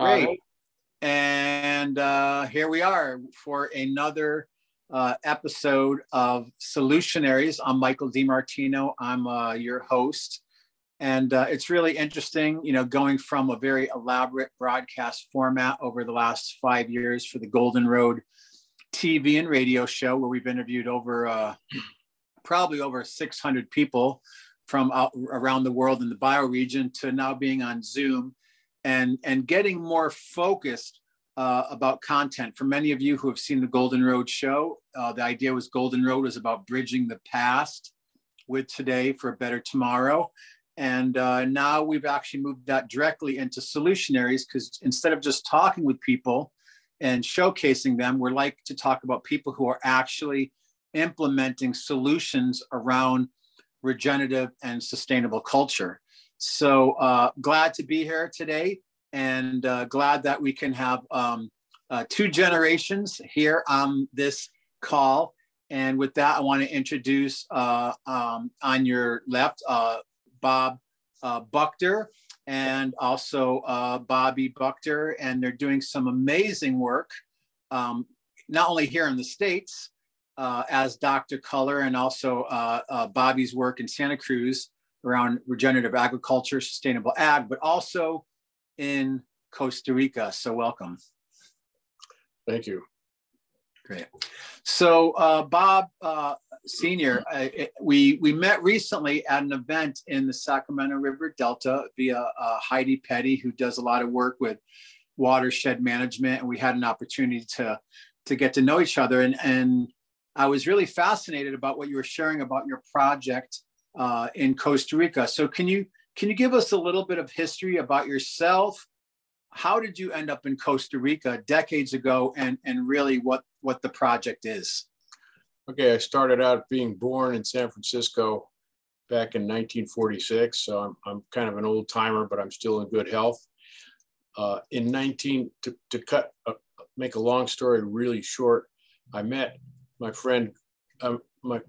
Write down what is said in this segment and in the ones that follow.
All Great. right. And here we are for another episode of Solutionaries. I'm Michael DiMartino. I'm your host. And it's really interesting, going from a very elaborate broadcast format over the last 5 years for the Golden Road TV and radio show, where we've interviewed probably over 600 people from around the world in the bioregion, to now being on Zoom and getting more focused about content. For many of you who have seen the Golden Road show, the idea was Golden Road was about bridging the past with today for a better tomorrow. And now we've actually moved that directly into Solutionaries, because instead of just talking with people and showcasing them, we're like to talk about people who are actually implementing solutions around regenerative and sustainable culture. So glad to be here today, and glad that we can have two generations here on this call. And with that, I want to introduce on your left, Bob Bucktner, and also Bobby Bucktner, and they're doing some amazing work, not only here in the States as Dr. Color, and also Bobby's work in Santa Cruz around regenerative agriculture, sustainable ag, but also in Costa Rica. So welcome. Thank you. Great. So Bob Senior, we met recently at an event in the Sacramento River Delta via Heidi Petty, who does a lot of work with watershed management, and we had an opportunity to get to know each other. And I was really fascinated about what you were sharing about your project in Costa Rica. So can you give us a little bit of history about yourself? How did you end up in Costa Rica decades ago, and really what the project is? Okay, I started out being born in San Francisco back in 1946, so I'm kind of an old timer, but I'm still in good health. Make a long story really short, I met my friend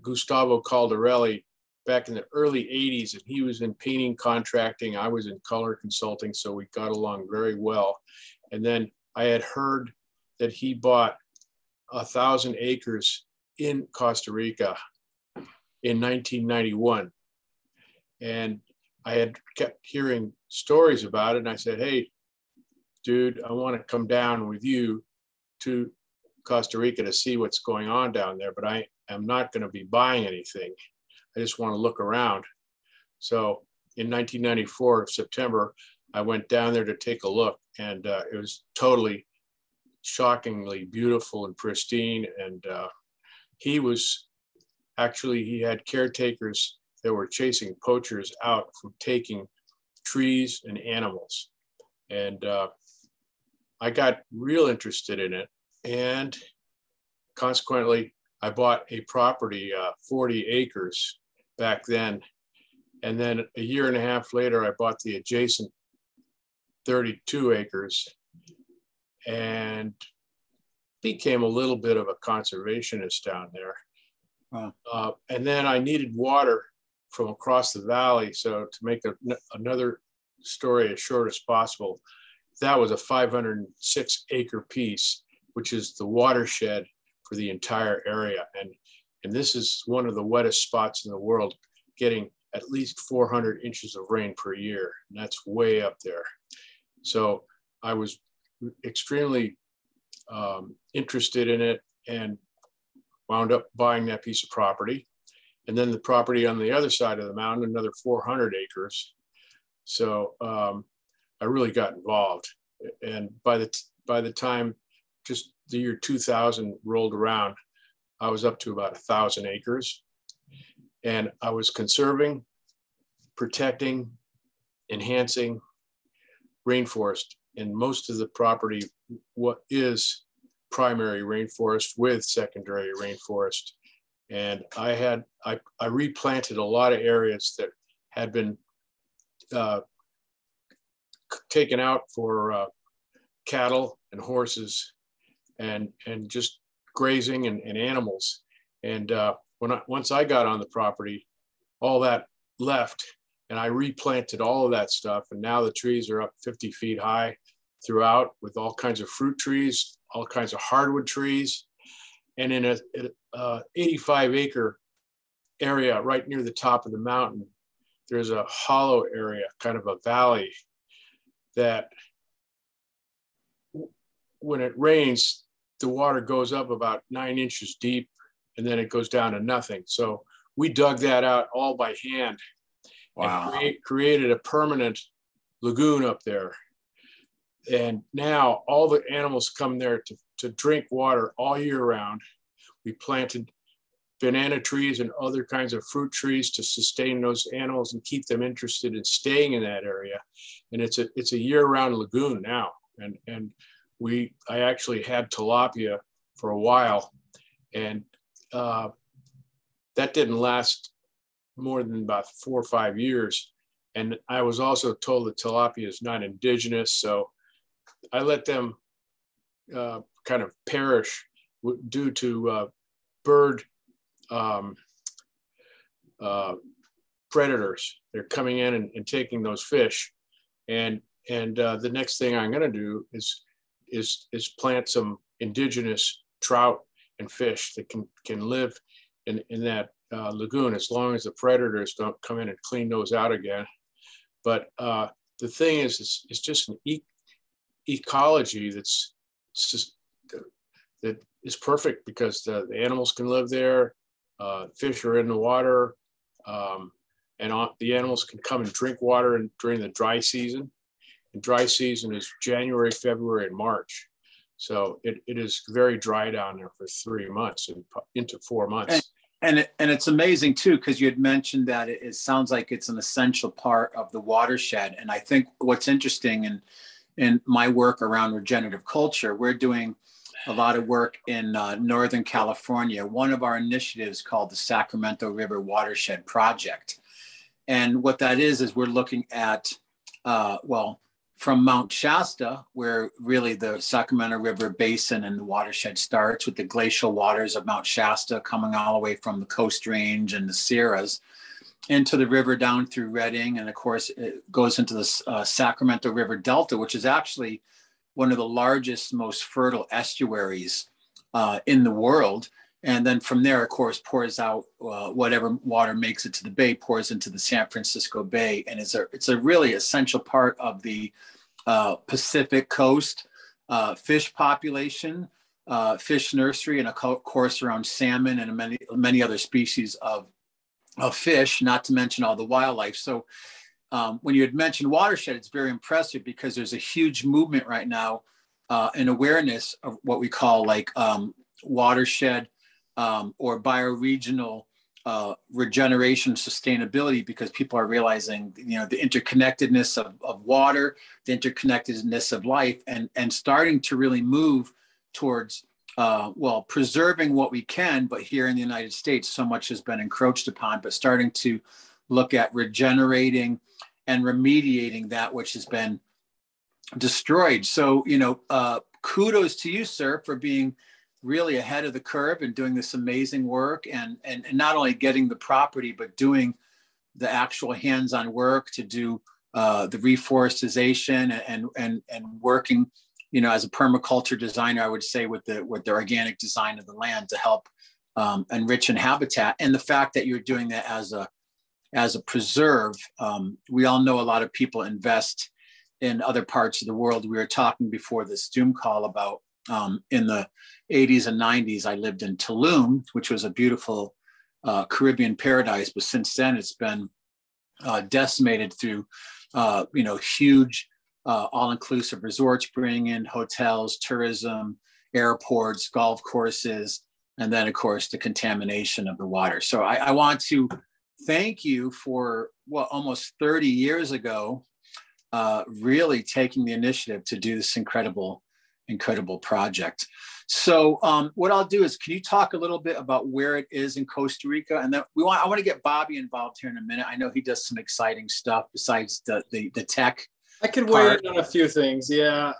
Gustavo Caldarelli back in the early 80s, and he was in painting contracting. I was in color consulting, so we got along very well. And then I had heard that he bought 1,000 acres in Costa Rica in 1991. And I had kept hearing stories about it. And I said, hey, dude, I want to come down with you to Costa Rica to see what's going on down there, but I am not going to be buying anything. I just want to look around. So in 1994, September, I went down there to take a look, and it was totally shockingly beautiful and pristine. And he had caretakers that were chasing poachers out from taking trees and animals. And I got real interested in it. And consequently, I bought a property, 40 acres back then. And then a year and a half later, I bought the adjacent 32 acres and became a little bit of a conservationist down there. Wow. And then I needed water from across the valley. So to make another story as short as possible, that was a 506 acre piece, which is the watershed for the entire area. And this is one of the wettest spots in the world, getting at least 400 inches of rain per year. And that's way up there. So I was extremely interested in it and wound up buying that piece of property. And then the property on the other side of the mountain, another 400 acres. So I really got involved. And by the time just the year 2000 rolled around, I was up to about 1,000 acres. And I was conserving, protecting, enhancing rainforest. And most of the property is primary rainforest with secondary rainforest. And I replanted a lot of areas that had been taken out for cattle and horses and just grazing and animals. And once I got on the property, all that left, and I replanted all of that stuff. And now the trees are up 50 feet high. throughout with all kinds of fruit trees, all kinds of hardwood trees. And in a 85-acre area right near the top of the mountain, there's a hollow area, kind of a valley, that when it rains, the water goes up about 9 inches deep, and then it goes down to nothing. So we dug that out all by hand. Wow. And created a permanent lagoon up there. And now all the animals come there to drink water all year round. We planted banana trees and other kinds of fruit trees to sustain those animals and keep them interested in staying in that area. And it's a year-round lagoon now. And I actually had tilapia for a while, and that didn't last more than about 4 or 5 years. And I was also told that tilapia is not indigenous, so I let them kind of perish due to bird predators. They're coming in and taking those fish. And the next thing I'm going to do is plant some indigenous trout and fish that can live in that lagoon, as long as the predators don't come in and clean those out again. But the thing is, it's just an ecology that is perfect, because the animals can live there, fish are in the water, and the animals can come and drink water during the dry season. And dry season is January, February, and March. So it is very dry down there for 3 months and into 4 months. And it's amazing too, because you had mentioned that it sounds like it's an essential part of the watershed. And I think what's interesting in my work around regenerative culture, we're doing a lot of work in Northern California. One of our initiatives called the Sacramento River Watershed Project. And what that is we're looking at, from Mount Shasta, where really the Sacramento River Basin and the watershed starts, with the glacial waters of Mount Shasta coming all the way from the Coast Range and the Sierras into the river down through Redding. And of course, it goes into the Sacramento River Delta, which is actually one of the largest, most fertile estuaries in the world. And then from there, of course, pours out whatever water makes it to the bay, pours into the San Francisco Bay. And it's a really essential part of the Pacific coast fish population, fish nursery, and of course around salmon and many other species of fish, not to mention all the wildlife. So when you had mentioned watershed, it's very impressive, because there's a huge movement right now and awareness of what we call watershed or bioregional regeneration sustainability, because people are realizing, the interconnectedness of water, the interconnectedness of life, and starting to really move towards preserving what we can. But here in the United States, so much has been encroached upon, but starting to look at regenerating and remediating that which has been destroyed. So, kudos to you, sir, for being really ahead of the curve and doing this amazing work, and not only getting the property, but doing the actual hands-on work to do the reforestation and working, as a permaculture designer, I would say with the organic design of the land to help enrich and habitat. And the fact that you're doing that as a preserve, we all know a lot of people invest in other parts of the world. We were talking before this Zoom call about in the 80s and 90s, I lived in Tulum, which was a beautiful Caribbean paradise. But since then, it's been decimated through, huge all-inclusive resorts, bringing in hotels, tourism, airports, golf courses, and then, of course, the contamination of the water. So I want to thank you for almost 30 years ago, really taking the initiative to do this incredible project. So what I'll do is, can you talk a little bit about where it is in Costa Rica? And then I want to get Bobby involved here in a minute. I know he does some exciting stuff besides the tech. I could weigh in on a few things. Yeah.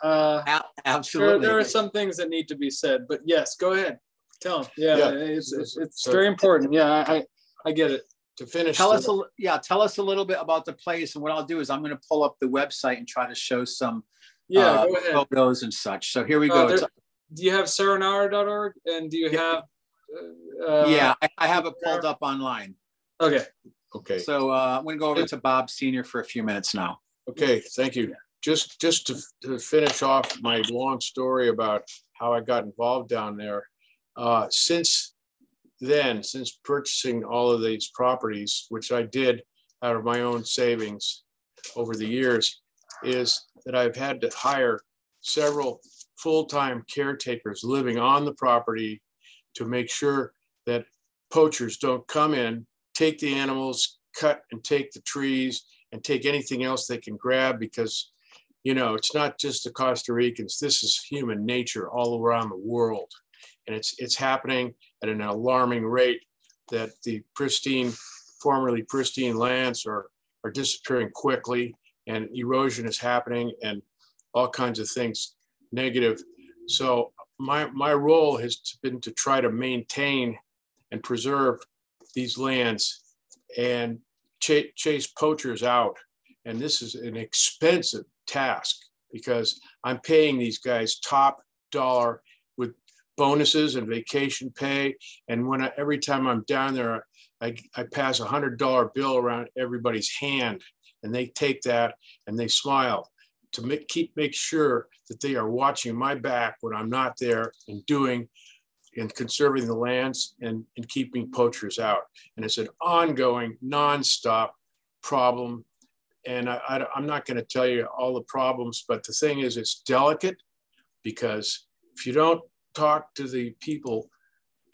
Absolutely. There are some things that need to be said, but yes, go ahead. Tell him. Yeah. It's very important. Yeah. I get it. To finish. Tell us a little bit about the place. And what I'll do is I'm going to pull up the website and try to show some Yeah, go ahead. Photos and such. So here we go. Do you have serenara.org? And do you have? Yeah, I have it pulled up online. Okay. Okay. So I'm going to go over to Bob Senior for a few minutes now. Okay, thank you. Just to finish off my long story about how I got involved down there. Since purchasing all of these properties, which I did out of my own savings over the years, is that I've had to hire several full-time caretakers living on the property to make sure that poachers don't come in, take the animals, cut and take the trees, and take anything else they can grab, because, you know, it's not just the Costa Ricans. This is human nature all around the world. And it's happening at an alarming rate, that the formerly pristine lands are disappearing quickly, and erosion is happening, and all kinds of things negative. So my role has been to try to maintain and preserve these lands and chase poachers out. And this is an expensive task, because I'm paying these guys top dollar with bonuses and vacation pay. And every time I'm down there, I pass $100 bill around everybody's hand, and they take that and they smile to make sure that they are watching my back when I'm not there, and conserving the lands and keeping poachers out. And it's an ongoing, nonstop problem. And I'm not going to tell you all the problems, but the thing is, it's delicate, because if you don't talk to the people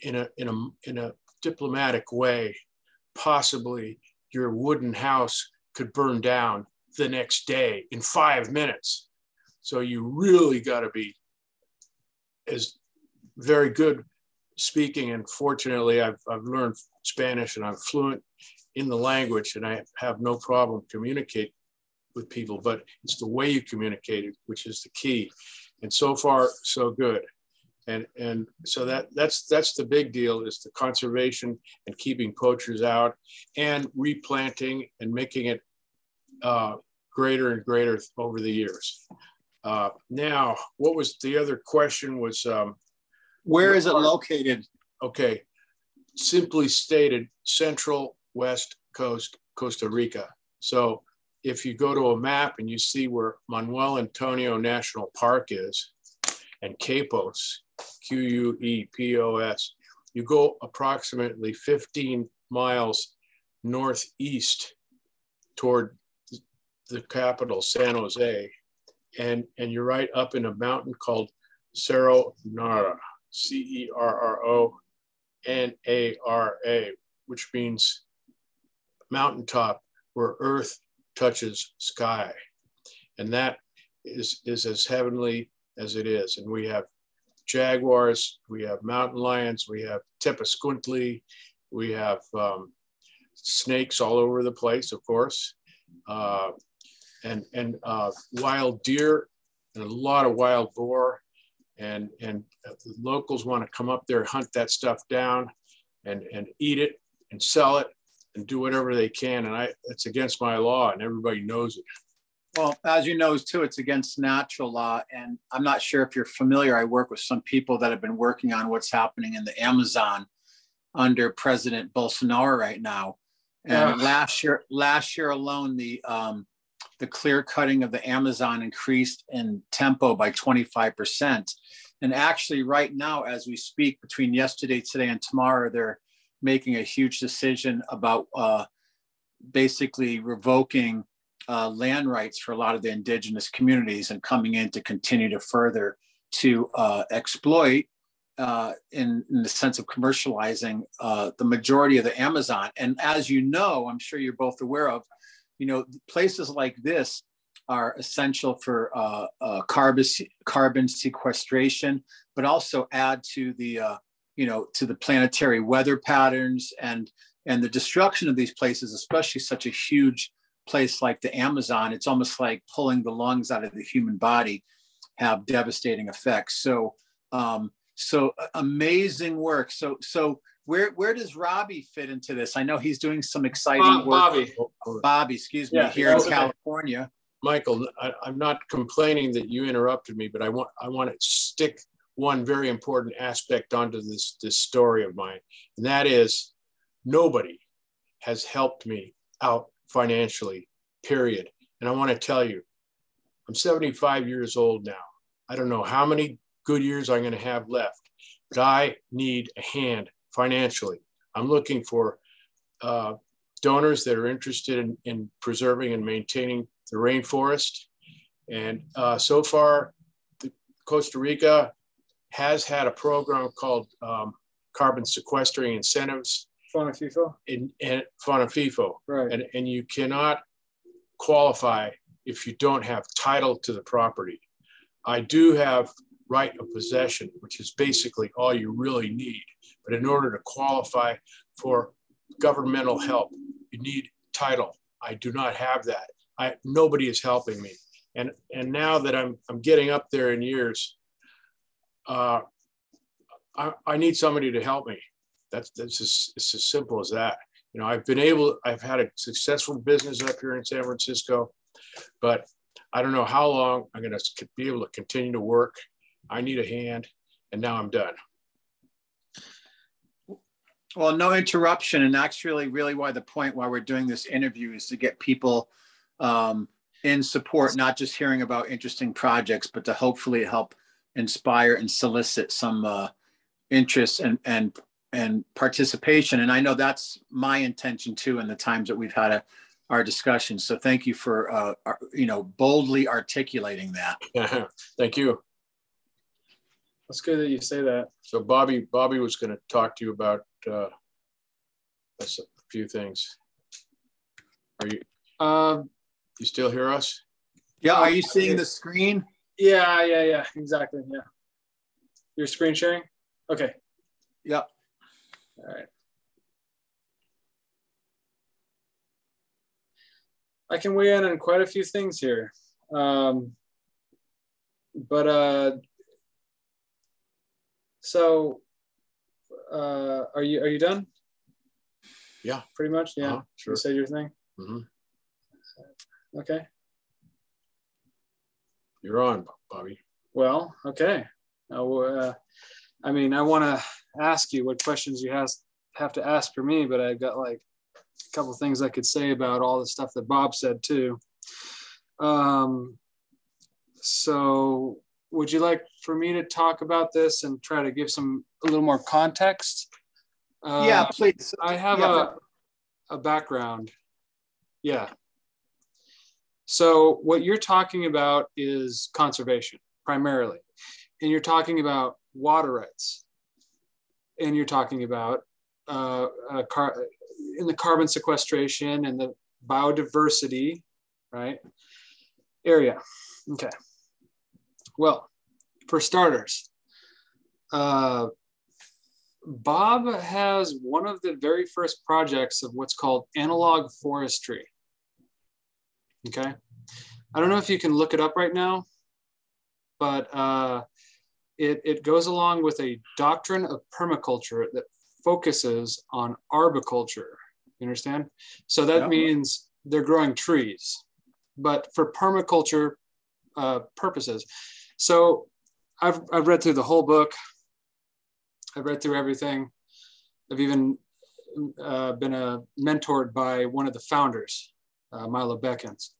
in a diplomatic way, possibly your wooden house could burn down the next day in 5 minutes. So you really got to be as very good speaking. And fortunately, I've learned Spanish and I'm fluent in the language, and I have no problem communicate with people, but it's the way you communicate it, which is the key. And so far, so good. And so that's the big deal, is the conservation and keeping poachers out, and replanting and making it greater and greater over the years. Now, what was the other question was, where is it located? Okay, simply stated, Central West Coast, Costa Rica. So if you go to a map and you see where Manuel Antonio National Park is, and Quepos, Quepos, you go approximately 15 miles northeast toward the capital, San Jose, and you're right up in a mountain called Cerro Nara, Cerronara, which means mountaintop where earth touches sky. And that is as heavenly as it is. And we have jaguars, we have mountain lions, we have tepescuintli, we have snakes all over the place, of course, and wild deer, and a lot of wild boar. And the locals want to come up there, hunt that stuff down, and eat it and sell it and do whatever they can. And it's against my law, and everybody knows it. Well, as you know, too, it's against natural law. And I'm not sure if you're familiar. I work with some people that have been working on what's happening in the Amazon under President Bolsonaro right now. And last year alone, the clear cutting of the Amazon increased in tempo by 25%. And actually, right now, as we speak, between yesterday, today, and tomorrow, they're making a huge decision about basically revoking land rights for a lot of the indigenous communities, and coming in to continue to further to exploit in the sense of commercializing the majority of the Amazon. And as you know, I'm sure you're both aware of, places like this are essential for carbon sequestration, but also add to the to the planetary weather patterns and the destruction of these places, especially such a huge place like the Amazon. It's almost like pulling the lungs out of the human body, have devastating effects. So amazing work. So where does Robbie fit into this? I know he's doing some exciting work. Bobby, Bobby, excuse me, here in California. Michael, I'm not complaining that you interrupted me, but I want to stick one very important aspect onto this story of mine, and that is nobody has helped me out financially, period. And I want to tell you, I'm 75 years old now. I don't know how many good years I'm going to have left, but I need a hand financially. I'm looking for donors that are interested in preserving and maintaining the rainforest. And so far, Costa Rica has had a program called carbon sequestering incentives. FONAFIFO? And FONAFIFO. Right. And you cannot qualify if you don't have title to the property. I do have right of possession, which is basically all you really need. But in order to qualify for governmental help, you need title. I do not have that. Nobody is helping me. And now that I'm getting up there in years, I need somebody to help me. It's as simple as that. You know, I've had a successful business up here in San Francisco, but I don't know how long I'm going to be able to continue to work. I need a hand, and now I'm done. Well, no interruption. And actually, really why the point why we're doing this interview is to get people in support, not just hearing about interesting projects, but to hopefully help inspire and solicit some interest and participation. And I know that's my intention too in the times that we've had our discussion. So thank you for, boldly articulating that. Thank you. That's good that you say that. So Bobby was going to talk to you about a few things. Are you? You still hear us? Yeah. Are you seeing the screen? Yeah. Exactly. Yeah. Your screen sharing? Okay. Yep. All right. I can weigh in on quite a few things here. So are you done? Yeah. Pretty much, yeah. Sure. You said your thing? Mm-hmm. Okay. You're on, Bobby. Well, okay. I want to ask you what questions you have to ask for me, but I've got like a couple of things I could say about all the stuff that Bob said too. So would you like for me to talk about this and try to give a little more context? Yeah, please. I have a background. Yeah. So what you're talking about is conservation primarily, and you're talking about water rights, and you're talking about in the carbon sequestration and the biodiversity, right, area. Okay. Well, for starters, Bob has one of the very first projects of what's called analog forestry. Okay. I don't know if you can look it up right now, but it goes along with a doctrine of permaculture that focuses on arboriculture. You understand? So that means they're growing trees, but for permaculture purposes. So I've read through the whole book. I've read through everything. I've even been mentored by one of the founders, Milo Beckens.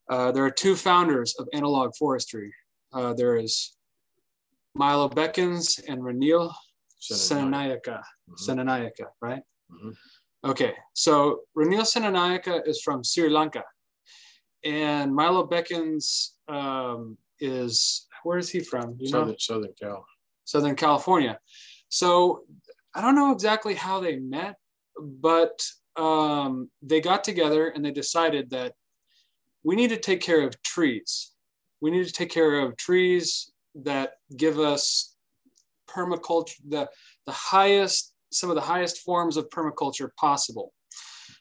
There are two founders of analog forestry. There is Milo Beckens and Ranil Senanayaka. Senanayaka, right? Mm-hmm. Okay, so Ranil Senanayaka is from Sri Lanka, and Milo Beckens where is he from? Southern California. So I don't know exactly how they met, but they got together and they decided that we need to take care of trees. We need to take care of trees that give us permaculture, some of the highest forms of permaculture possible.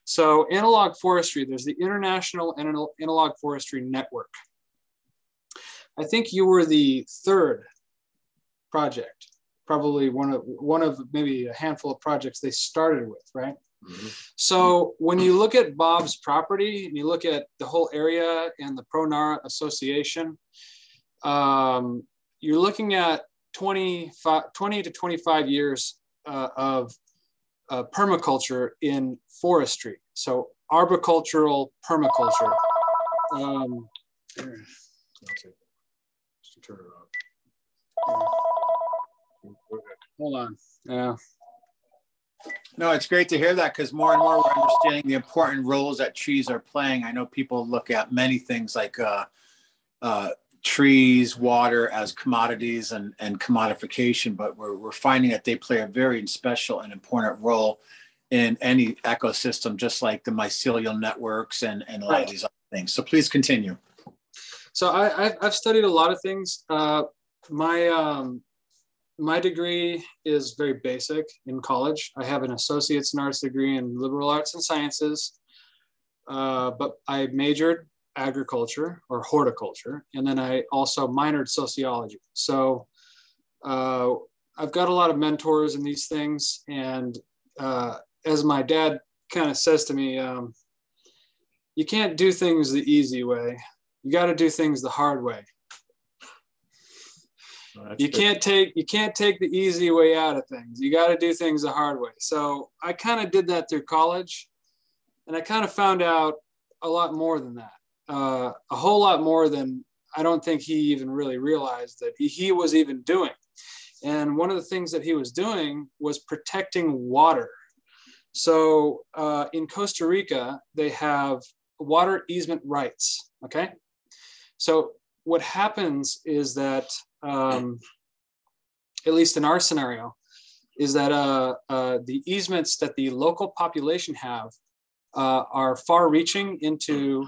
So analog forestry, there's the International Analog Forestry Network. I think you were the third project, probably one of maybe a handful of projects they started with, right? So when you look at Bob's property and you look at the whole area and the Pro-NARA Association, you're looking at 20 to 25 years of permaculture in forestry. So arboricultural permaculture. Turn it off. Hold on. Yeah. No, it's great to hear that, because more and more we're understanding the important roles that trees are playing. I know people look at many things like trees, water as commodities and commodification, but we're finding that they play a very special and important role in any ecosystem, just like the mycelial networks and a lot of these other things. So please continue. So I've studied a lot of things. My degree is very basic in college. I have an associate's in arts degree in liberal arts and sciences, but I majored agriculture or horticulture, and then I also minored sociology. So I've got a lot of mentors in these things, and as my dad kind of says to me, you can't do things the easy way. You got to do things the hard way. You can't take the easy way out of things. You got to do things the hard way. So I kind of did that through college, and I kind of found out a lot more than that, a whole lot more than I don't think he even really realized that he was even doing. And one of the things that he was doing was protecting water. So in Costa Rica, they have water easement rights. Okay, so what happens is that at least in our scenario, is that the easements that the local population have are far-reaching into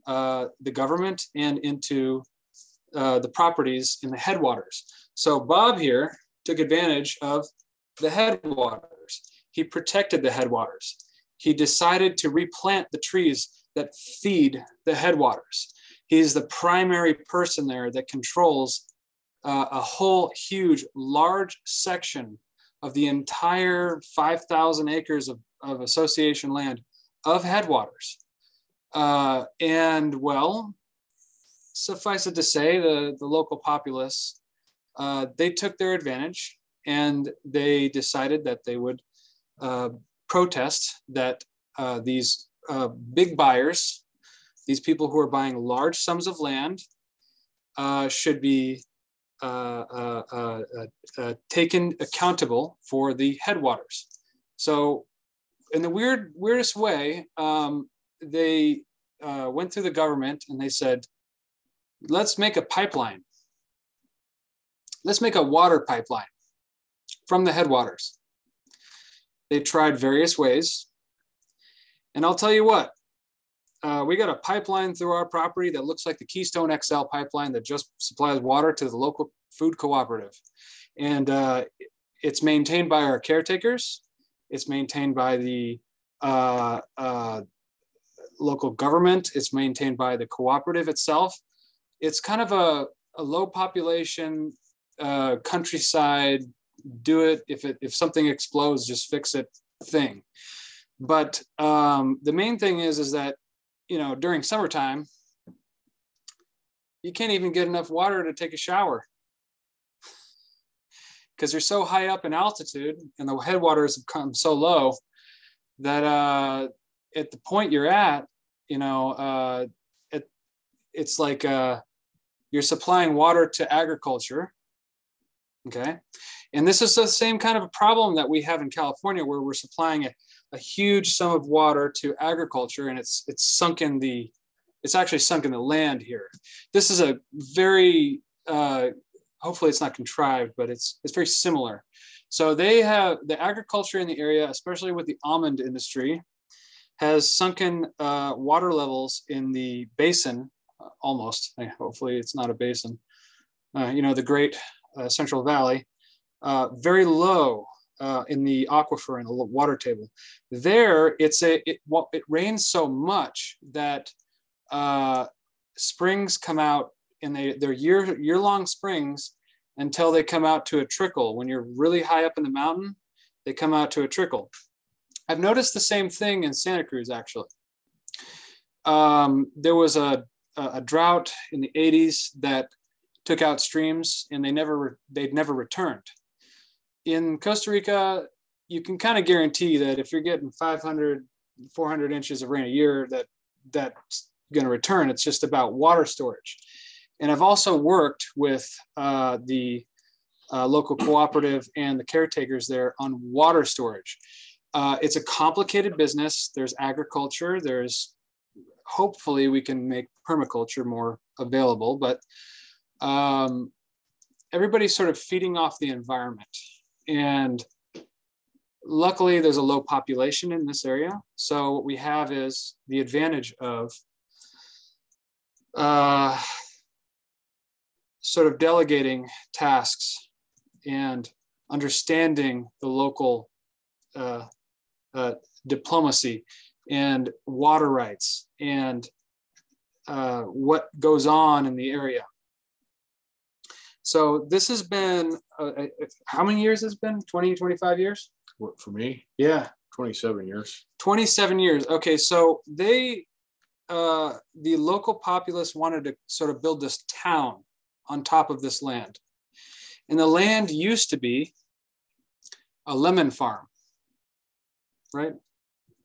the government and into the properties in the headwaters. So Bob here took advantage of the headwaters. He protected the headwaters. He decided to replant the trees that feed the headwaters. He's the primary person there that controls a whole huge, large section of the entire 5,000 acres of association land of headwaters. And well, suffice it to say, the local populace, they took their advantage, and they decided that they would protest that these big buyers, these people who are buying large sums of land, should be taken accountable for the headwaters. So in the weirdest way, they went through the government and they said, let's make a pipeline. Let's make a water pipeline from the headwaters. They tried various ways. And I'll tell you what, we got a pipeline through our property that looks like the Keystone XL pipeline that just supplies water to the local food cooperative. And it's maintained by our caretakers. It's maintained by the local government. It's maintained by the cooperative itself. It's kind of a low population, countryside, do it, if something explodes, just fix it thing. But the main thing is that, you know, during summertime, you can't even get enough water to take a shower because you're so high up in altitude and the headwaters have come so low that at the point you're at, you know, it's like you're supplying water to agriculture. Okay. And this is the same kind of a problem that we have in California, where we're supplying a huge sum of water to agriculture, and it's actually sunk in the land here. This is a very, hopefully it's not contrived, but it's very similar. So they have the agriculture in the area, especially with the almond industry, has sunken water levels in the basin, almost. Hopefully it's not a basin. You know, the Great Central Valley, very low in the aquifer and the water table. There, it rains so much that springs come out, and they're year-long springs until they come out to a trickle. When you're really high up in the mountain, they come out to a trickle. I've noticed the same thing in Santa Cruz, actually. There was a drought in the 80s that took out streams, and they'd never returned. In Costa Rica, you can kind of guarantee that if you're getting 500, 400 inches of rain a year, that's going to return. It's just about water storage. And I've also worked with the local cooperative and the caretakers there on water storage. It's a complicated business. There's agriculture. Hopefully we can make permaculture more available, but everybody's sort of feeding off the environment. And luckily there's a low population in this area. So what we have is the advantage of sort of delegating tasks and understanding the local diplomacy and water rights and what goes on in the area. So this has been, how many years has it been? 20, 25 years? What, for me? Yeah. 27 years. 27 years. Okay, so the local populace wanted to sort of build this town on top of this land. And the land used to be a lemon farm, right?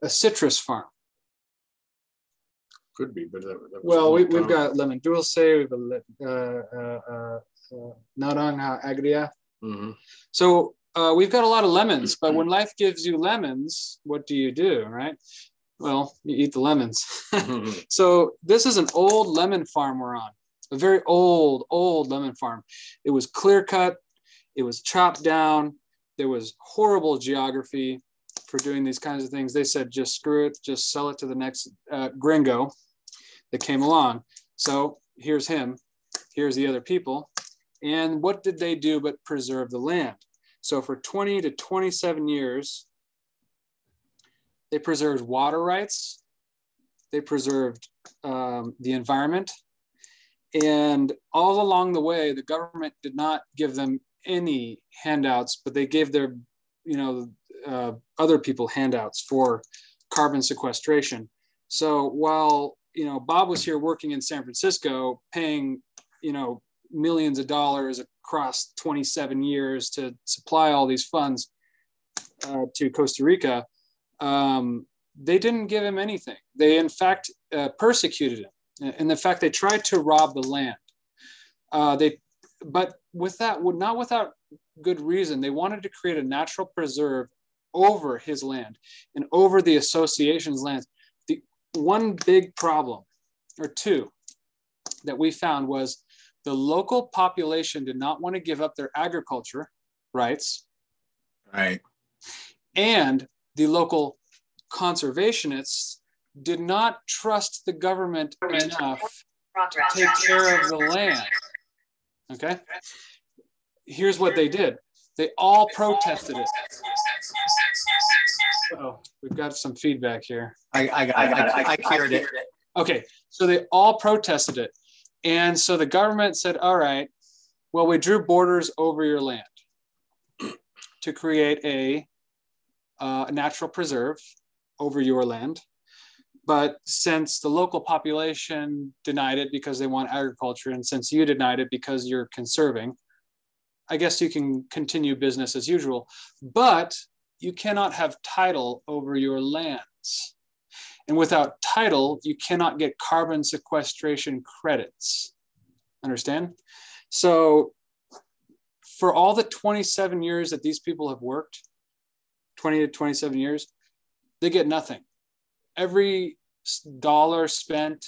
A citrus farm. Could be, but that was well, we've got lemon dulce, we've got naranja agria. Mm-hmm. So we've got a lot of lemons, but when life gives you lemons, what do you do, right? Well, you eat the lemons. So this is an old lemon farm we're on, a very old lemon farm. It was clear cut, it was chopped down, there was horrible geography for doing these kinds of things. They said, just screw it, just sell it to the next gringo that came along. So here's him, here's the other people. And what did they do but preserve the land? So for 20 to 27 years, they preserved water rights, they preserved the environment, and all along the way, the government did not give them any handouts, but they gave their, other people handouts for carbon sequestration. So while, Bob was here working in San Francisco, paying, millions of dollars across 27 years to supply all these funds to Costa Rica, they didn't give him anything. They, in fact, persecuted him. And in fact, they tried to rob the land. But with that, not without good reason. They wanted to create a natural preserve over his land and over the association's lands. The one big problem, or two, that we found was the local population did not want to give up their agriculture rights. Right. And the local conservationists did not trust the government enough to take care of the land. Okay? Here's what they did. They all protested it. Oh, we've got some feedback here. I cured it. Okay, so they all protested it. And so the government said, all right, well, we drew borders over your land to create a natural preserve over your land. But since the local population denied it because they want agriculture, and since you denied it because you're conserving, I guess you can continue business as usual, but you cannot have title over your lands. And without title, you cannot get carbon sequestration credits. Understand? So for all the 27 years that these people have worked, 20 to 27 years, they get nothing. Every dollar spent,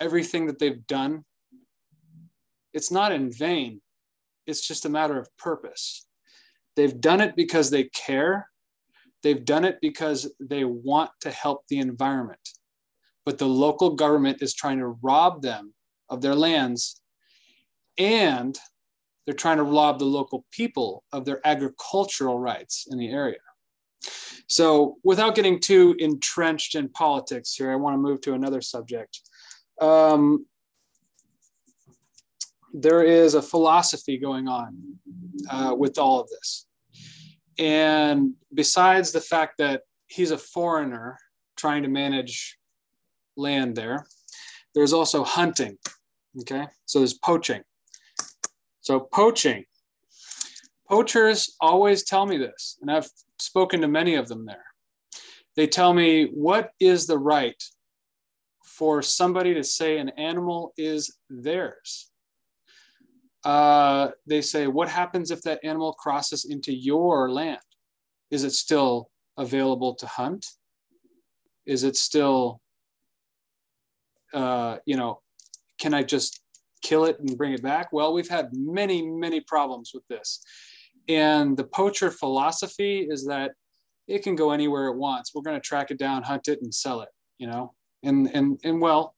everything that they've done, it's not in vain. It's just a matter of purpose. They've done it because they care. They've done it because they want to help the environment. But the local government is trying to rob them of their lands, and they're trying to rob the local people of their agricultural rights in the area. So without getting too entrenched in politics here, I want to move to another subject. There is a philosophy going on with all of this. And besides the fact that, he's a foreigner trying to manage land there. There's also hunting. Okay, so there's poaching. So poachers always tell me this, and I've spoken to many of them there. They tell me, what is the right for somebody to say an animal is theirs? They say, what happens if that animal crosses into your land? Is it still available to hunt? Is it still, can I just kill it and bring it back? Well, we've had many, many problems with this. And the poacher philosophy is that it can go anywhere it wants. We're going to track it down, hunt it, and sell it, and well,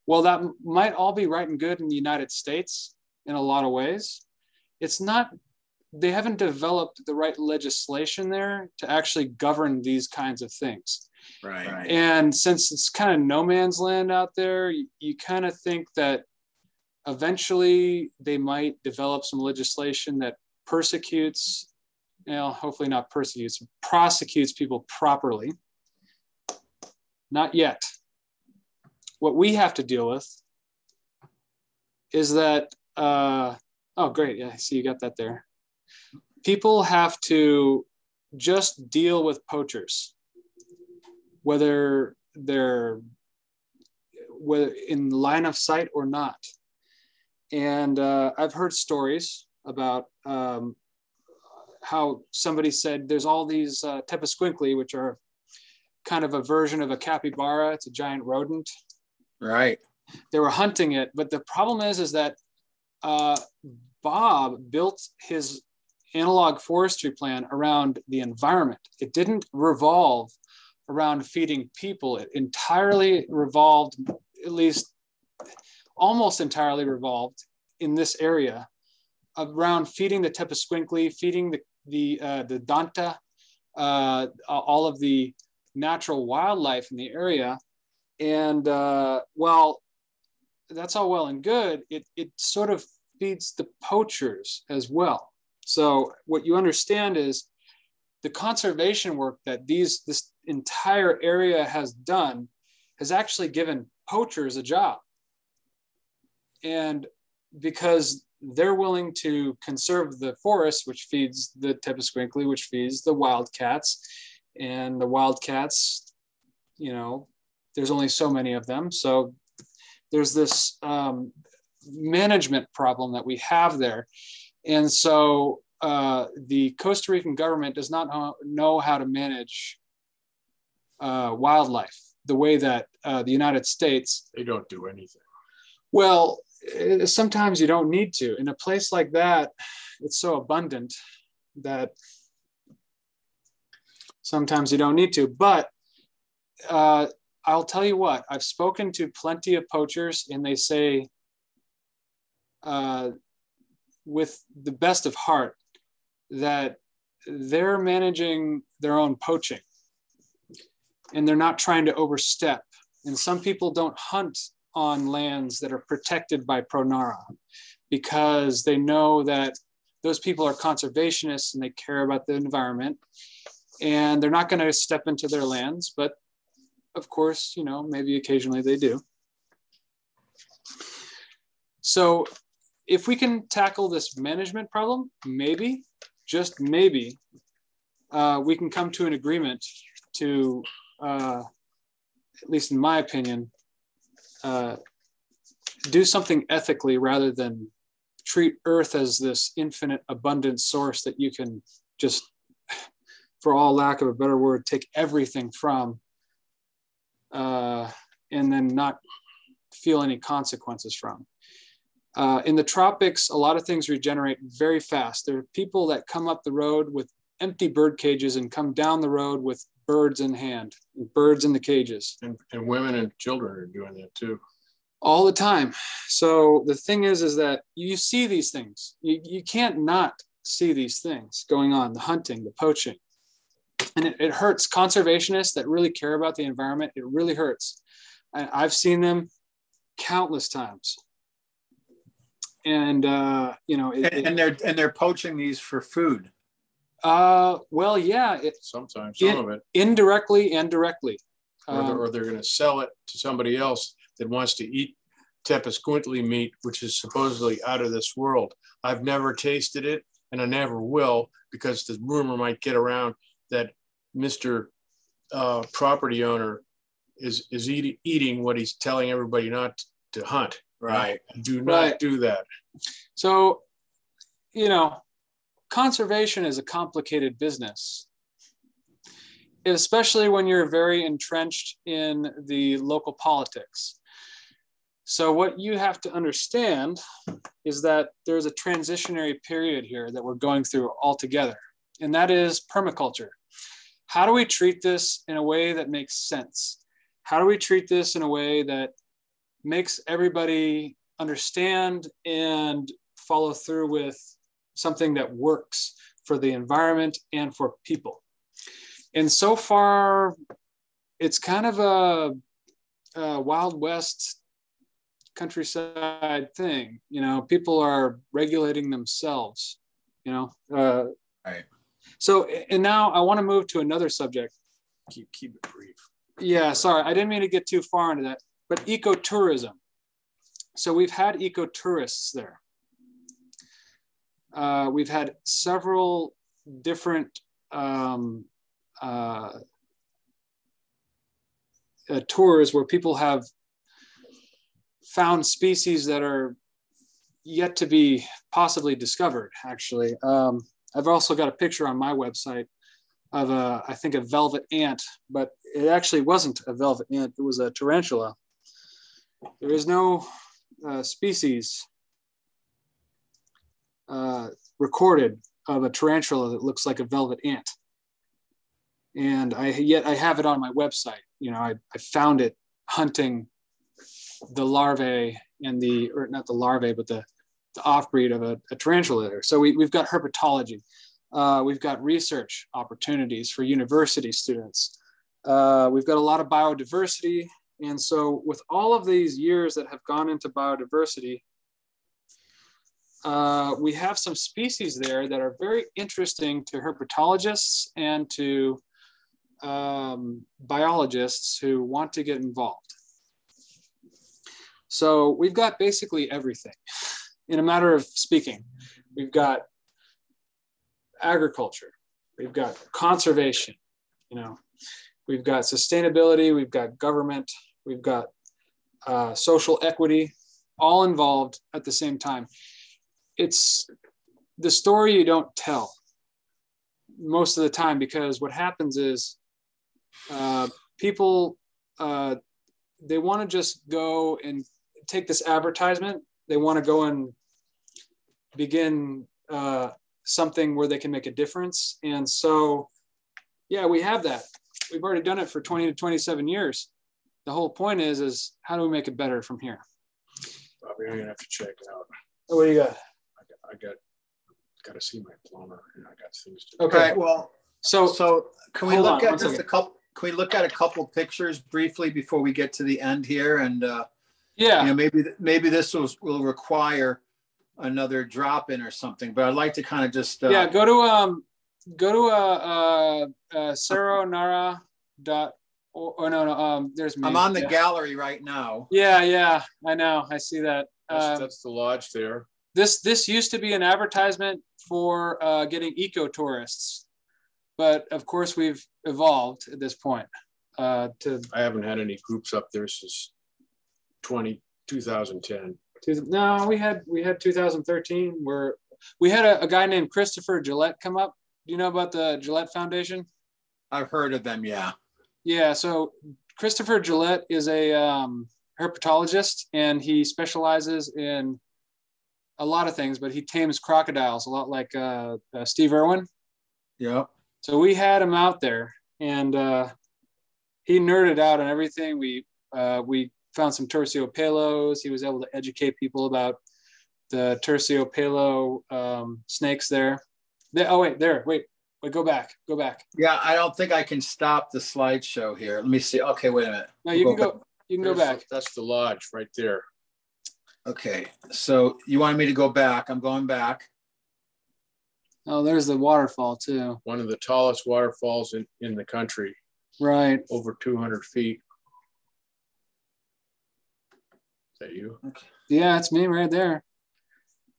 that might all be right and good in the United States in a lot of ways. It's not, they haven't developed the right legislation there to actually govern these kinds of things. Right. And since it's kind of no man's land out there, you kind of think that eventually they might develop some legislation that persecutes, hopefully not persecutes, prosecutes people properly. Not yet. What we have to deal with is that, oh, great. Yeah, I see you got that there. People have to just deal with poachers, whether they're in line of sight or not. And I've heard stories about how somebody said there's all these tepesquinkli, which are kind of a version of a capybara. It's a giant rodent. Right. They were hunting it, but the problem is that Bob built his analog forestry plan around the environment. It didn't revolve around feeding people. It entirely revolved, at least almost entirely revolved in this area around feeding the tepesquinkli, feeding the danta, all of the natural wildlife in the area. And while that's all well and good, it sort of feeds the poachers as well. So what you understand is the conservation work that this entire area has done has actually given poachers a job. And because they're willing to conserve the forest, which feeds the tepesquinkli, which feeds the wildcats, and the wildcats, there's only so many of them. So there's this management problem that we have there. And so the Costa Rican government does not know how to manage wildlife the way that the United States. They don't do anything. Well, sometimes you don't need to. In a place like that, it's so abundant that sometimes you don't need to. But I'll tell you what, I've spoken to plenty of poachers, and they say with the best of heart that they're managing their own poaching and they're not trying to overstep. And some people don't hunt on lands that are protected by Pronara because they know that those people are conservationists and they care about the environment, and they're not going to step into their lands. But of course, maybe occasionally they do. So if we can tackle this management problem, maybe, just maybe, we can come to an agreement to, at least in my opinion, do something ethically rather than treat Earth as this infinite abundant source that you can just, for all lack of a better word, take everything from and then not feel any consequences from. In the tropics, a lot of things regenerate very fast. There are people that come up the road with empty bird cages and come down the road with birds in hand, birds in the cages. And women and children are doing that too. All the time. So the thing is that you see these things. You can't not see these things going on, the hunting, the poaching. And it hurts conservationists that really care about the environment. It really hurts. I've seen them countless times. And and they're poaching these for food. Well, yeah. Sometimes, some of it. Indirectly and directly. Or they're going to sell it to somebody else that wants to eat Tepescuintli meat, which is supposedly out of this world. I've never tasted it, and I never will, because the rumor might get around that Mr. Property owner is eating what he's telling everybody not to hunt. Right. Do not do that. So, conservation is a complicated business, especially when you're very entrenched in the local politics. So what you have to understand is that there's a transitionary period here that we're going through altogether, and that is permaculture. How do we treat this in a way that makes sense? How do we treat this in a way that makes everybody understand and follow through with something that works for the environment and for people? And so far, it's kind of a Wild West countryside thing. People are regulating themselves, Right. So, and now I want to move to another subject. Keep it brief. Yeah, sorry, I didn't mean to get too far into that, but ecotourism. So we've had ecotourists there. We've had several different tours where people have found species that are yet to be possibly discovered, actually. I've also got a picture on my website of I think a velvet ant, but it actually wasn't a velvet ant, it was a tarantula. There is no species recorded of a tarantula that looks like a velvet ant. And yet I have it on my website. I found it hunting the larvae and or not the larvae, but the off-breed of a tarantula there. So we've got herpetology. We've got research opportunities for university students. We've got a lot of biodiversity. And so with all of these years that have gone into biodiversity, we have some species there that are very interesting to herpetologists and to biologists who want to get involved. So we've got basically everything. In a matter of speaking, we've got agriculture, we've got conservation, we've got sustainability, we've got government, we've got social equity, all involved at the same time. It's the story you don't tell most of the time, because what happens is people, they want to just go and take this advertisement. They want to go and begin something where they can make a difference. And so, yeah, we have that. We've already done it for 20 to 27 years. The whole point is how do we make it better from here? Bobby, I'm gonna have to check it out. Oh, what do you got? I got to see my plumber, and I got things to do. Okay. Well, so can we look at just a couple? Can we look at a couple pictures briefly before we get to the end here? And yeah, maybe this will require another drop in or something. But I'd like to kind of just go to seronara. There's me. I'm on the gallery right now. Yeah, I know. I see that. That's the lodge there. This used to be an advertisement for getting ecotourists, but of course we've evolved at this point. I haven't had any groups up there since 2010. No, we had 2013 where we had a guy named Christopher Gillette come up. Do you know about the Gillette Foundation? I've heard of them, yeah. Yeah, so Christopher Gillette is a herpetologist, and he specializes in a lot of things, but he tames crocodiles a lot like Steve Irwin. Yeah. So we had him out there, and he nerded out on everything. We found some terciopelos. He was able to educate people about the terciopelo snakes there. Wait, go back. Yeah, I don't think I can stop the slideshow here. Let me see. Okay, wait a minute. No, you can go. You can go back. That's the lodge right there. Okay, so you wanted me to go back. I'm going back. Oh, there's the waterfall too. One of the tallest waterfalls in the country. Right. Over 200 feet. Is that you? Okay. Yeah, it's me right there.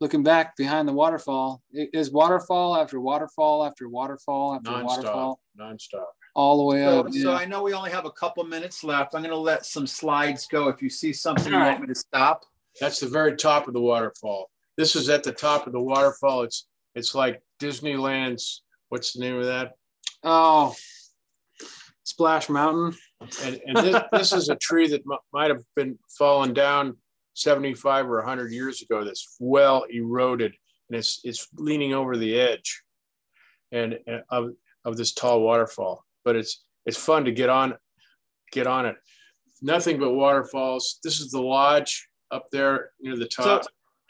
Looking back behind the waterfall. It is waterfall after waterfall after waterfall after waterfall. Non-stop. All the way up. So I know we only have a couple minutes left. I'm going to let some slides go. If you see something you want me to stop. That's the very top of the waterfall. This is at the top of the waterfall. It's like Disneyland's, what's the name of that? Oh, Splash Mountain. And this is a tree that might have been fallen down 75 or 100 years ago. That's well eroded, and it's leaning over the edge, and of this tall waterfall. But it's fun to get on it. Nothing but waterfalls. This is the lodge up there near the top.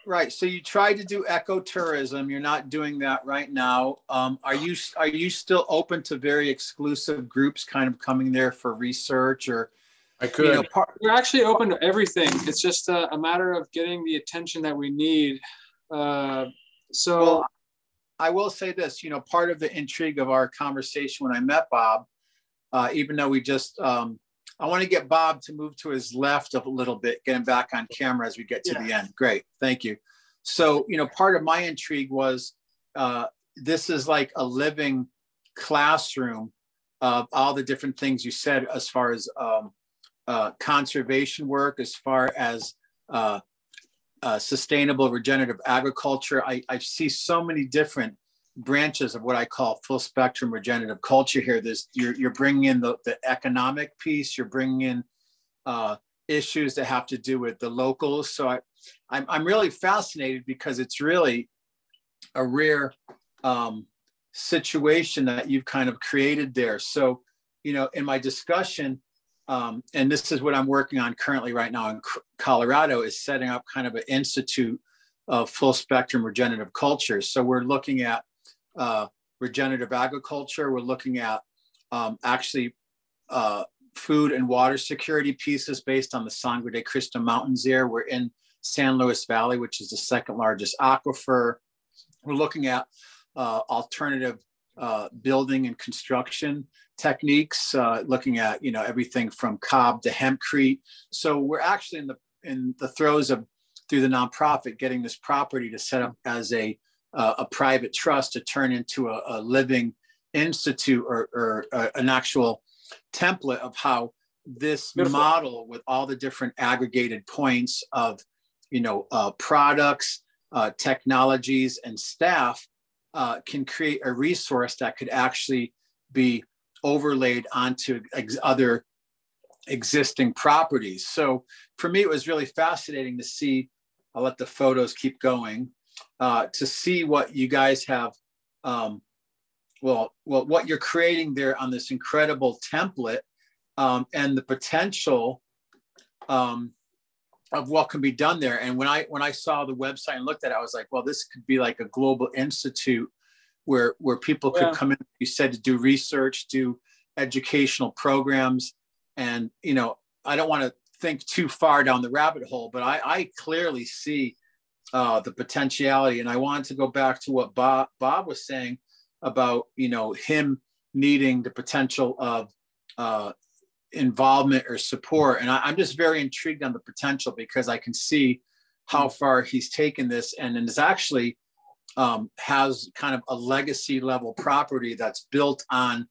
Right. So you tried to do ecotourism. You're not doing that right now. Are you still open to very exclusive groups kind of coming there for research or? I could. We're actually open to everything. It's just a matter of getting the attention that we need. Well, I will say this, part of the intrigue of our conversation when I met Bob, even though we just, I want to get Bob to move to his left a little bit, get him back on camera as we get to the end. Great. Thank you. So, part of my intrigue was this is like a living classroom of all the different things you said as far as conservation work, as far as sustainable regenerative agriculture. I see so many different branches of what I call full spectrum regenerative culture here. You're bringing in the economic piece, you're bringing in issues that have to do with the locals. So I'm really fascinated because it's really a rare situation that you've kind of created there. So, in my discussion, and this is what I'm working on currently right now in Colorado, is setting up kind of an institute of full spectrum regenerative culture. So we're looking at regenerative agriculture. We're looking at food and water security pieces based on the Sangre de Cristo Mountains there. We're in San Luis Valley, which is the second largest aquifer. We're looking at alternative building and construction techniques, looking at everything from cob to hempcrete. So we're actually in the throes of, through the nonprofit, getting this property to set up as a private trust to turn into a living institute or an actual template of how this model with all the different aggregated points of products, technologies, and staff can create a resource that could actually be overlaid onto other existing properties. So for me, it was really fascinating to see, I'll let the photos keep going, to see what you guys have, what you're creating there on this incredible template, and the potential of what can be done there. And when I saw the website and looked at it, I was like, well, this could be like a global institute where people could come in, you said, to do research, do educational programs. And, I don't want to think too far down the rabbit hole, but I clearly see the potentiality. And I wanted to go back to what Bob was saying about, him needing the potential of involvement or support. And I'm just very intrigued on the potential, because I can see how far he's taken this, and is actually has kind of a legacy level property that's built on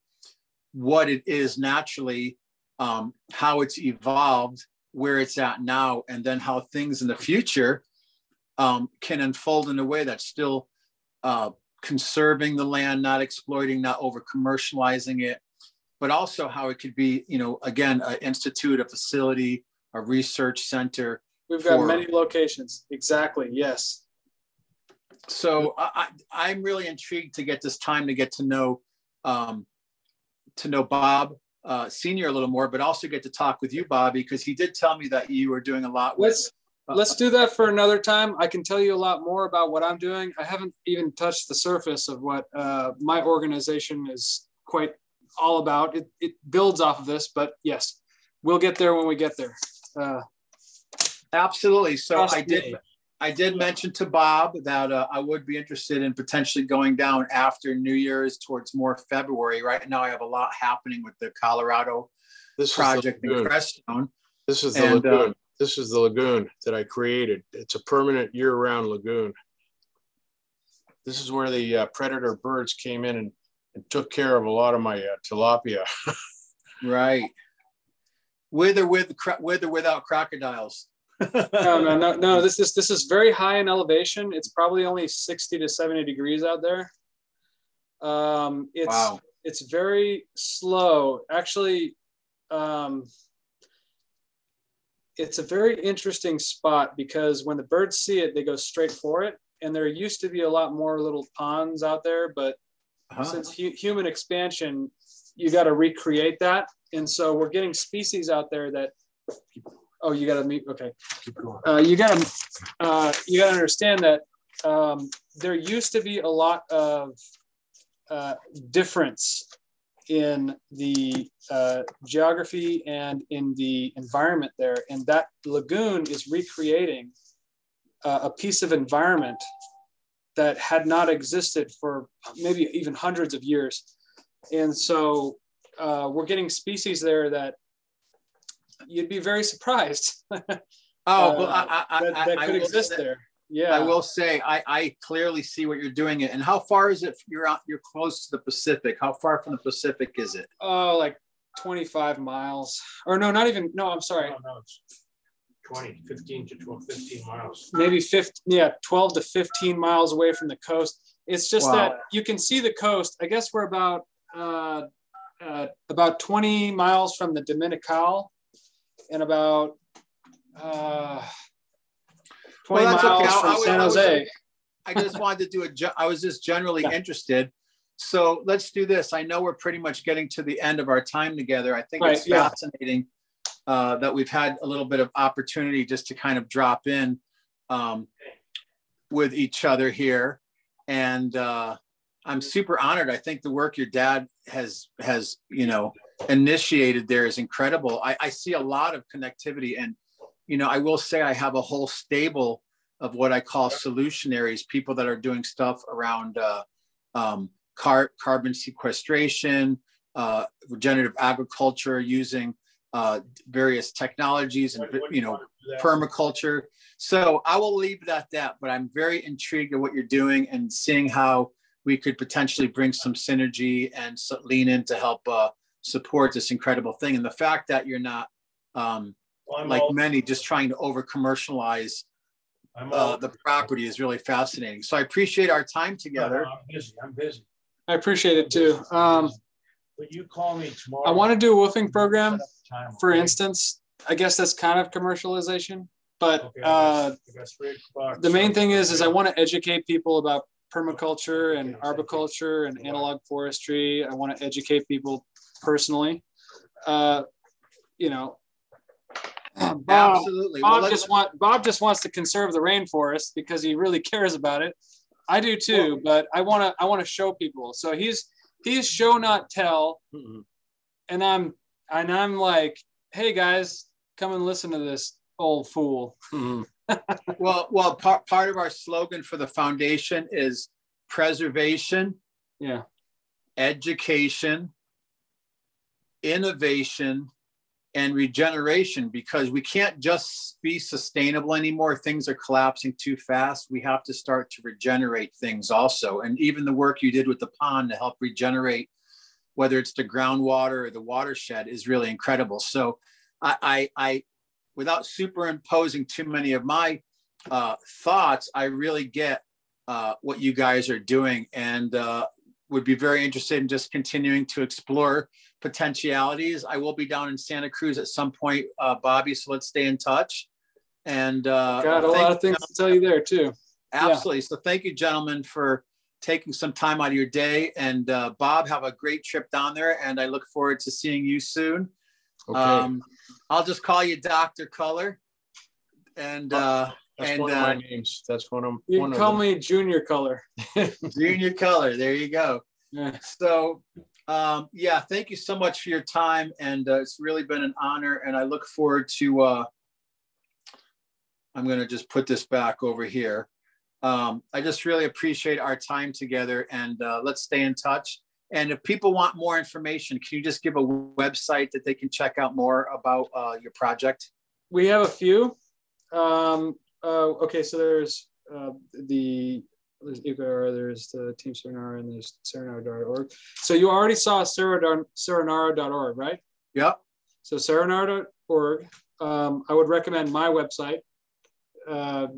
what it is naturally, how it's evolved, where it's at now, and then how things in the future can unfold in a way that's still conserving the land, not exploiting, not over commercializing it, but also how it could be, again, an institute, a facility, a research center. We've got many locations. Exactly. Yes. So I'm really intrigued to get this time to get to know Bob Senior a little more, but also get to talk with you, Bobby, because he did tell me that you were doing a lot with. Let's do that for another time. I can tell you a lot more about what I'm doing. I haven't even touched the surface of what my organization is quite all about. It builds off of this, but yes, we'll get there when we get there. Absolutely. So I did mention to Bob that I would be interested in potentially going down after New Year's towards more February. Right now, I have a lot happening with the Colorado project in Crestone. This is the lagoon. This is the lagoon that I created. It's a permanent year-round lagoon. This is where the predator birds came in and took care of a lot of my tilapia. Right. With or without crocodiles. No. This is very high in elevation. It's probably only 60 to 70 degrees out there. Wow. It's very slow. Actually, it's a very interesting spot because when the birds see it, they go straight for it. And there used to be a lot more little ponds out there, but since human expansion, you got to recreate that. And so we're getting species out there that, oh, you got to meet. Okay. You got to understand that there used to be a lot of difference in the geography and in the environment there. And that lagoon is recreating a piece of environment that had not existed for maybe even hundreds of years. And so we're getting species there that you'd be very surprised. But that could exist there. Yeah, I will say I clearly see what you're doing. And how far is it? You're close to the Pacific. How far from the Pacific is it? Oh, like 25 miles. Or no, not even. No, I'm sorry. No, it's 15 to 15 miles. Maybe 12 to 15 miles away from the coast. It's just that you can see the coast. I guess we're about 20 miles from the Dominical and about 20 miles from San Jose. I just wanted to do I was just generally interested. So let's do this. I know we're pretty much getting to the end of our time together. I think it's fascinating that we've had a little bit of opportunity just to kind of drop in with each other here. And I'm super honored. I think the work your dad has initiated there is incredible. I see a lot of connectivity, and I will say I have a whole stable of what I call solutionaries, people that are doing stuff around carbon sequestration, regenerative agriculture, using various technologies, and permaculture. So I will leave it at that, but I'm very intrigued at what you're doing and seeing how we could potentially bring some synergy and lean in to help support this incredible thing. And the fact that you're not like many just trying to over commercialize the property is really fascinating. So I appreciate our time together. I'm busy. I appreciate it too. But you call me tomorrow. I want to do a woofing program, for instance. I guess that's kind of commercialization, but the main thing is I want to educate people about permaculture and arboriculture and analog forestry. I want to educate people personally. Absolutely. Bob just wants to conserve the rainforest because he really cares about it. I do too, but I want to show people. So he's show not tell, and I'm like, hey guys, come and listen to this old fool. Well, part of our slogan for the foundation is preservation, education, innovation, and regeneration, because we can't just be sustainable anymore. Things are collapsing too fast. We have to start to regenerate things also. And even the work you did with the pond to help regenerate, whether it's the groundwater or the watershed, is really incredible. So I without superimposing too many of my thoughts, I really get what you guys are doing, and would be very interested in just continuing to explore potentialities. I will be down in Santa Cruz at some point, Bobby, so let's stay in touch. And got a lot of things to tell you there too. Absolutely. So thank you, gentlemen, for taking some time out of your day. And Bob, have a great trip down there, and I look forward to seeing you soon. Okay. I'll just call you Dr. Color. And that's one of my names. That's one of you can call me Junior Color. Junior Color. There you go. Yeah. So thank you so much for your time, and it's really been an honor, and I look forward to I'm going to just put this back over here. I just really appreciate our time together, and let's stay in touch. And if people want more information, can you just give a website that they can check out more about your project? We have a few. Okay, so there's there's the Team Serenara, and there's serenara.org. So you already saw serenara.org, right? Yep. So serenara.org. I would recommend my website,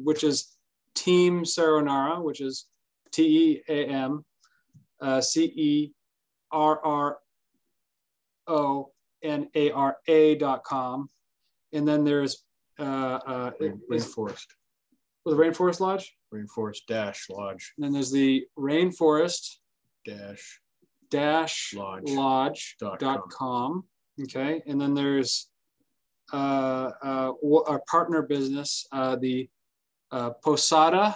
which is Team Serenara, which is TEAMCERRONARA.com. And then there's Rainforest. The Rainforest Lodge? Rainforest-Lodge. And then there's the Rainforest Lodge.com. Okay. And then there's our partner business, the Posada,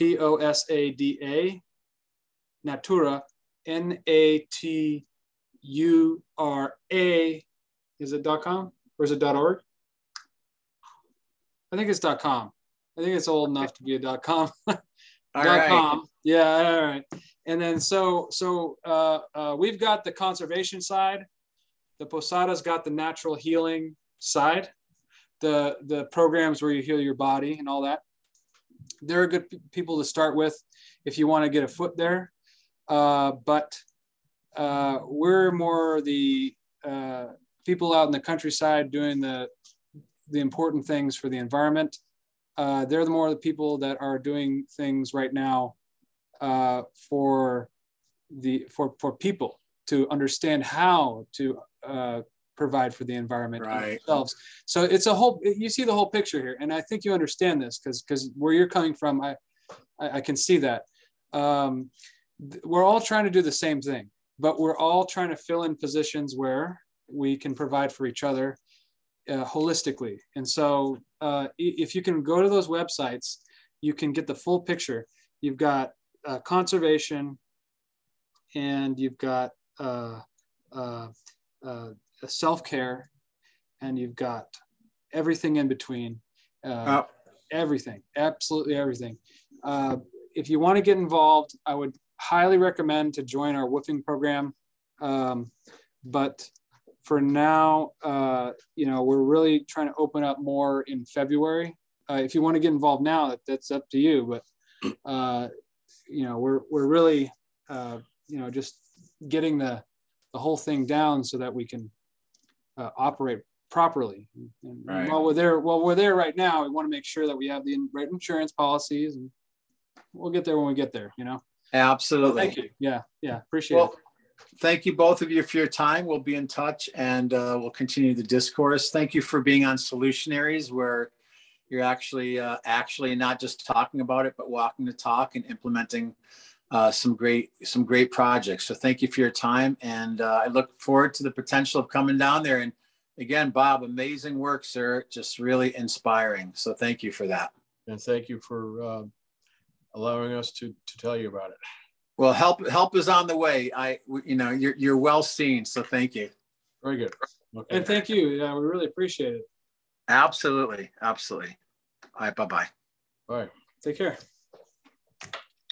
POSADA, Natura, NATURA. Is it .com or is it .org? I think it's .com. I think it's old enough to be a .com. .com. Yeah. All right. And then so we've got the conservation side. The Posada's got the natural healing side. The programs where you heal your body and all that. They're good people to start with if you want to get a foot there. But we're more the people out in the countryside doing the important things for the environment. They're more the people that are doing things right now for people to understand how to provide for the environment themselves. So it's a whole, you see the whole picture here. And I think you understand this because where you're coming from, I can see that. We're all trying to do the same thing, but we're all trying to fill in positions where we can provide for each other holistically. And so if you can go to those websites, you can get the full picture. You've got conservation, and you've got self-care, and you've got everything in between. Everything, absolutely everything. If you want to get involved, I would highly recommend to join our woofing program. But for now, we're really trying to open up more in February. If you want to get involved now, that's up to you. But we're really just getting the whole thing down so that we can operate properly. And while we're there right now, we want to make sure that we have the right insurance policies, and we'll get there when we get there. Absolutely. Well, thank you. Yeah, appreciate it. Thank you, both of you, for your time. We'll be in touch, and we'll continue the discourse. Thank you for being on Solutionaries, where you're actually not just talking about it, but walking the talk and implementing some great projects. So thank you for your time, and I look forward to the potential of coming down there. And again, Bob, amazing work, sir. Just really inspiring. So thank you for that. And thank you for allowing us to tell you about it. Well, help is on the way. You're well seen. So thank you. Very good. Okay. And thank you. Yeah, we really appreciate it. Absolutely. All right. Bye-bye. Bye. Take care.